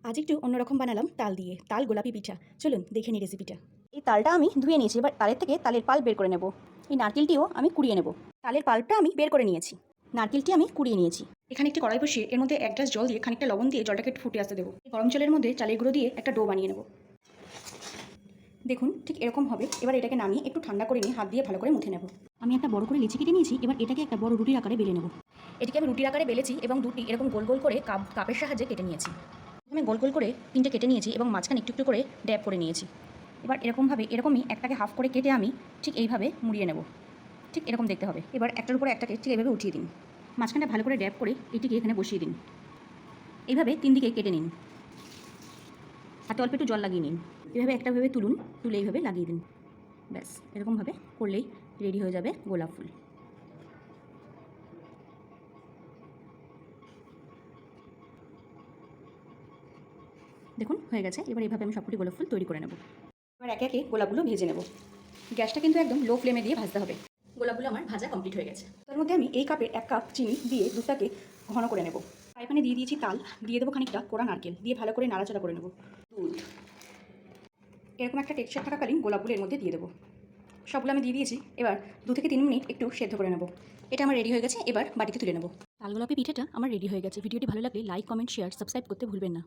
আজ একটু অন্যরকম বানালাম তাল দিয়ে তাল গোলাপি পিঠা। চলুন দেখে নিই রেসিপিটা। এই তালটা আমি ধুয়ে নিয়েছি, এবার তালের থেকে তালের পাল্প বের করে নেব। এই নারকেলটিও আমি কুড়িয়ে নেব। তালের পাল্পটা আমি বের করে নিয়েছি, নারকেলটি আমি কুড়িয়ে নিয়েছি। এখানে একটি কড়াই বসিয়ে এর মধ্যে 1 গ্লাস জল দিয়ে খানিকটা লবণ দিয়ে জলটাকে একটু ফুটে আসতে দেবো। এই গরম জলের মধ্যে চালের গুঁড়ো দিয়ে একটা ডো বানিয়ে নেব। দেখুন ঠিক এরকম হবে। এবার এটাকে নামিয়ে একটু ঠান্ডা করে নিয়ে হাত দিয়ে ভালো করে মুথে নেব। আমি একটা বড় করে লিচি কেটে নিয়েছি, এবার এটাকে একটা বড় রুটির আকারে বেলে নেব। এটিকে আমি রুটির আকারে বেলেছি এবং দুটি এরকম গোল গোল করে কাপের সাহায্যে কেটে নিয়েছি। আমি গোল গোল করে 3টে কেটে নিয়েছি এবং মাঝখানে একটু একটু করে ড্যাব করে নিয়েছি। এবার এরকমই একটাকে হাফ করে কেটে আমি ঠিক এইভাবে মুড়িয়ে নেব। ঠিক এরকম দেখতে হবে। এবার একটার উপরে একটাকে ঠিক এইভাবে উঠিয়ে দিন। মাঝখানটা ভালো করে ড্যাব করে এটিকে এখানে বসিয়ে দিন। এইভাবে 3 দিকে কেটে নিন। হাতে অল্প একটু জল লাগিয়ে নিন। এভাবে একটাভাবে তুলুন, তুলে এইভাবে লাগিয়ে দিন। ব্যাস এরকমভাবে করলেই রেডি হয়ে যাবে গোলাপ ফুল। দেখুন হয়ে গেছে। এবার এইভাবে আমি সবকটি গোলাপ ফুল তৈরি করে নেব। এবার একে একে গোলাপগুলো ভেজে নেব। গ্যাসটা কিন্তু একদম লো ফ্লেমে দিয়ে ভাজতে হবে। গোলাপগুলো আমার ভাজা কমপ্লিট হয়ে গেছে। তার মধ্যে আমি এই কাপে 1 কাপ চিনি দিয়ে দুধটাকে ঘন করে নেব। ফ্রাই প্যানে দিয়ে দিয়েছি তাল, দিয়ে দেবো খানিকটা কোড়া নারকেল, দিয়ে ভালো করে নাড়াচাড়া করে নেব। দুধ এরকম একটা টেক্সচার থাকাকালীন গোলাপগুলো এর মধ্যে দিয়ে দেবো। সবগুলো আমি দিয়ে দিয়েছি। এবার 2 থেকে 3 মিনিট একটু সেদ্ধ করে নেব। এটা আমার রেডি হয়ে গেছে। এবার বাটিতে তুলে নেব। তাল গোলাপি পিঠাটা আমার রেডি হয়ে গেছে। ভিডিওটি ভালো লাগলে লাইক, কমেন্ট, শেয়ার, সাবস্ক্রাইব করতে ভুলবেন না।